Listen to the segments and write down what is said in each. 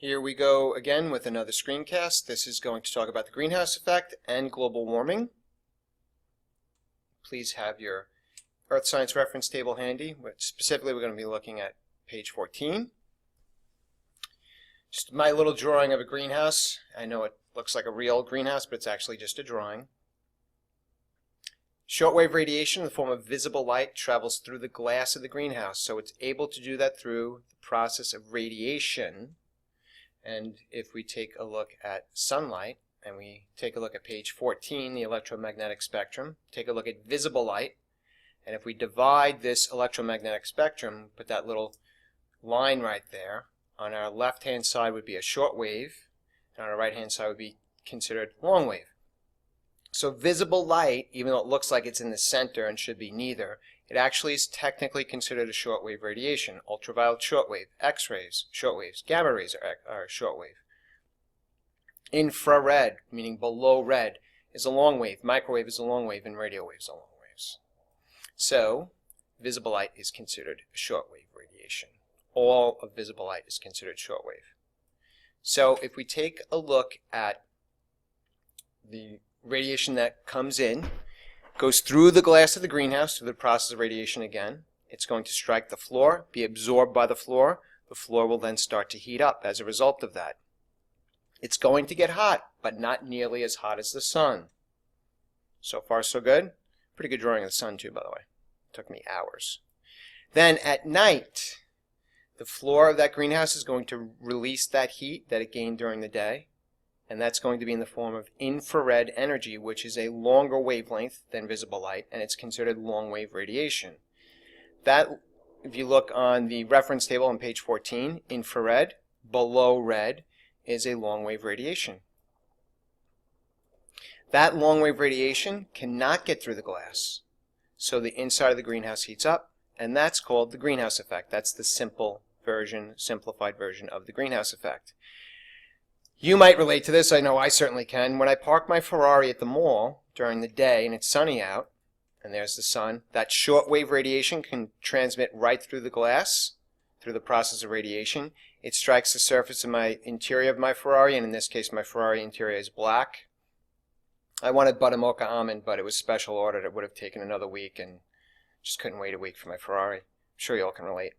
Here we go again with another screencast. This is going to talk about the greenhouse effect and global warming. Please have your Earth Science reference table handy, which specifically we're going to be looking at page 14. Just my little drawing of a greenhouse. I know it looks like a real greenhouse, but it's actually just a drawing. Shortwave radiation in the form of visible light travels through the glass of the greenhouse, so it's able to do that through the process of radiation. And if we take a look at sunlight, and we take a look at page 14, the electromagnetic spectrum, take a look at visible light, and if we divide this electromagnetic spectrum, put that little line right there, on our left-hand side would be a short wave, and on our right-hand side would be considered long wave. So visible light, even though it looks like it's in the center and should be neither, it actually is technically considered a shortwave radiation. Ultraviolet shortwave, X-rays, shortwaves, gamma rays are shortwave. Infrared, meaning below red, is a long wave. Microwave is a long wave, and radio waves are long waves. So visible light is considered a shortwave radiation. All of visible light is considered shortwave. So if we take a look at the radiation that comes in, goes through the glass of the greenhouse through the process of radiation again. It's going to strike the floor, be absorbed by the floor. The floor will then start to heat up as a result of that. It's going to get hot, but not nearly as hot as the sun. So far, so good. Pretty good drawing of the sun, too, by the way. It took me hours. Then at night, the floor of that greenhouse is going to release that heat that it gained during the day. And that's going to be in the form of infrared energy, which is a longer wavelength than visible light, and it's considered long wave radiation. That, if you look on the reference table on page 14, infrared, below red, is a long wave radiation. That long wave radiation cannot get through the glass, so the inside of the greenhouse heats up, and that's called the greenhouse effect. That's the simplified version of the greenhouse effect. You might relate to this. I know I certainly can. When I park my Ferrari at the mall during the day and it's sunny out, and there's the sun, that shortwave radiation can transmit right through the glass, through the process of radiation. It strikes the surface of my interior of my Ferrari, and in this case my Ferrari interior is black. I wanted butter mocha almond, but it was special ordered. It would have taken another week, and just couldn't wait a week for my Ferrari. I'm sure you all can relate.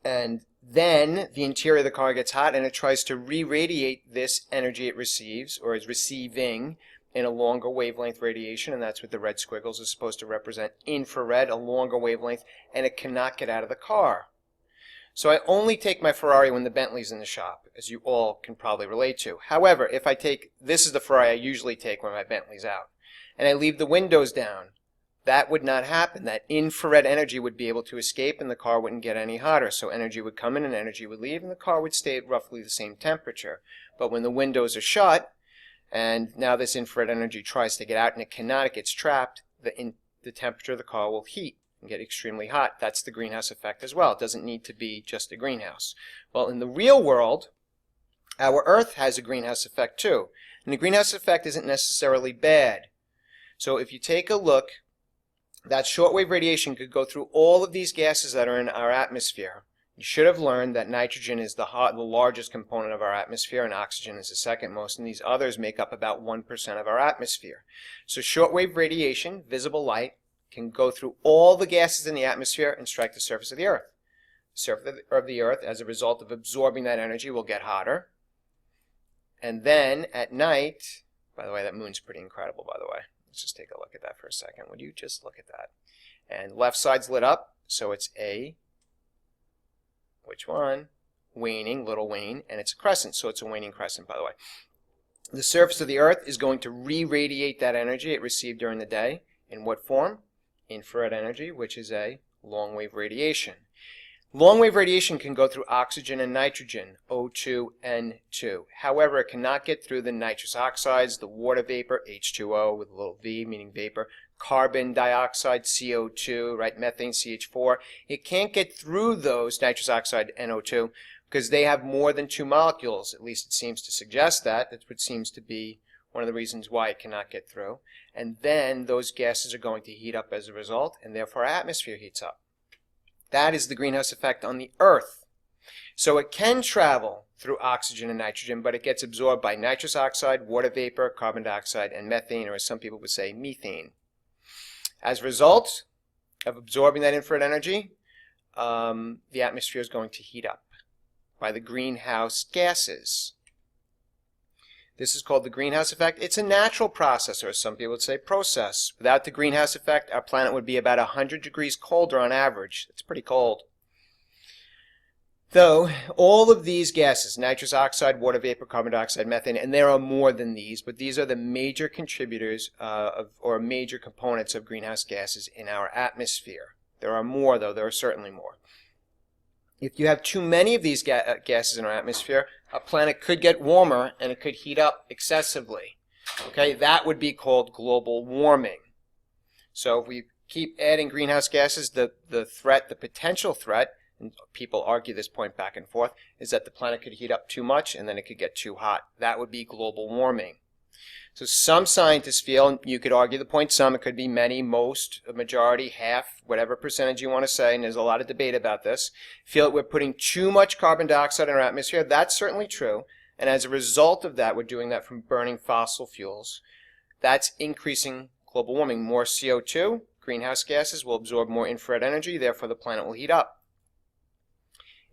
And then the interior of the car gets hot and it tries to re-radiate this energy it receives, or is receiving, in a longer wavelength radiation, and that's what the red squiggles are supposed to represent. Infrared, a longer wavelength, and it cannot get out of the car. So I only take my Ferrari when the Bentley's in the shop, as you all can probably relate to. However, if I take, this is the Ferrari I usually take when my Bentley's out, and I leave the windows down, that would not happen. That infrared energy would be able to escape and the car wouldn't get any hotter. So energy would come in and energy would leave and the car would stay at roughly the same temperature. But when the windows are shut and now this infrared energy tries to get out and it cannot, it gets trapped, the temperature of the car will heat and get extremely hot. That's the greenhouse effect as well. It doesn't need to be just a greenhouse. Well, in the real world, our Earth has a greenhouse effect too. And the greenhouse effect isn't necessarily bad. So if you take a look, that shortwave radiation could go through all of these gases that are in our atmosphere. You should have learned that nitrogen is the largest component of our atmosphere and oxygen is the second most, and these others make up about 1% of our atmosphere. So shortwave radiation, visible light, can go through all the gases in the atmosphere and strike the surface of the Earth. The surface of the Earth, as a result of absorbing that energy, will get hotter. And then at night, by the way, that moon's pretty incredible, by the way. Let's just take a look at that for a second. Would you just look at that? And left side's lit up, so it's a, which one? Waning, little wane, and it's a crescent, so it's a waning crescent, by the way. The surface of the Earth is going to re-radiate that energy it received during the day. In what form? Infrared energy, which is a long-wave radiation. Long-wave radiation can go through oxygen and nitrogen, O2, N2. However, it cannot get through the nitrous oxides, the water vapor, H2O with a little V, meaning vapor, carbon dioxide, CO2, right, methane, CH4. It can't get through those, nitrous oxide, NO2, because they have more than two molecules. At least it seems to suggest that. That's what seems to be one of the reasons why it cannot get through. And then those gases are going to heat up as a result, and therefore our atmosphere heats up. That is the greenhouse effect on the Earth. So it can travel through oxygen and nitrogen, but it gets absorbed by nitrous oxide, water vapor, carbon dioxide, and methane, or as some people would say, methane. As a result of absorbing that infrared energy, the atmosphere is going to heat up by the greenhouse gases. This is called the greenhouse effect. It's a natural process, or as some people would say, process. Without the greenhouse effect, our planet would be about 100 degrees colder on average. It's pretty cold. Though, all of these gases, nitrous oxide, water vapor, carbon dioxide, methane, and there are more than these, but these are the major contributors or major components of greenhouse gases in our atmosphere. There are more, though. There are certainly more. If you have too many of these gases in our atmosphere, our planet could get warmer and it could heat up excessively. Okay, that would be called global warming. So if we keep adding greenhouse gases, the potential threat, and people argue this point back and forth, is that the planet could heat up too much and then it could get too hot. That would be global warming. So some scientists feel, and you could argue the point some, it could be many, most, a majority, half, whatever percentage you want to say, and there's a lot of debate about this, feel that we're putting too much carbon dioxide in our atmosphere. That's certainly true. And as a result of that, we're doing that from burning fossil fuels. That's increasing global warming. More CO2, greenhouse gases, will absorb more infrared energy, therefore the planet will heat up.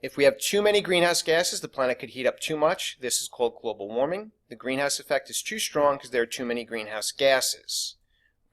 If we have too many greenhouse gases, the planet could heat up too much. This is called global warming. The greenhouse effect is too strong because there are too many greenhouse gases.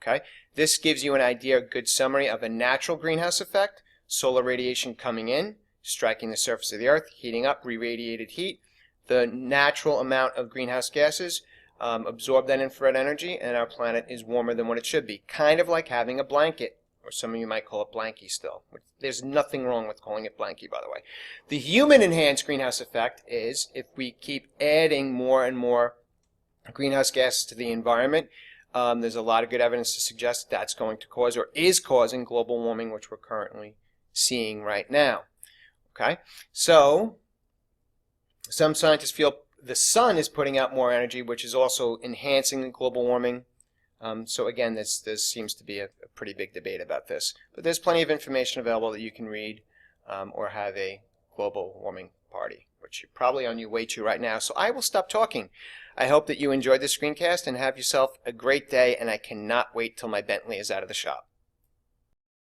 Okay? This gives you an idea, a good summary of a natural greenhouse effect. Solar radiation coming in, striking the surface of the Earth, heating up, re-radiated heat. The natural amount of greenhouse gases absorb that infrared energy, and our planet is warmer than what it should be. Kind of like having a blanket. Or some of you might call it blankie still. There's nothing wrong with calling it blankie, by the way. The human-enhanced greenhouse effect is if we keep adding more and more greenhouse gases to the environment, there's a lot of good evidence to suggest that's going to cause or is causing global warming, which we're currently seeing right now. Okay? So, some scientists feel the sun is putting out more energy, which is also enhancing global warming. So again, there seems to be a pretty big debate about this. But there's plenty of information available that you can read or have a global warming party, which you're probably on your way to right now. So I will stop talking. I hope that you enjoyed this screencast and have yourself a great day, and I cannot wait till my Bentley is out of the shop.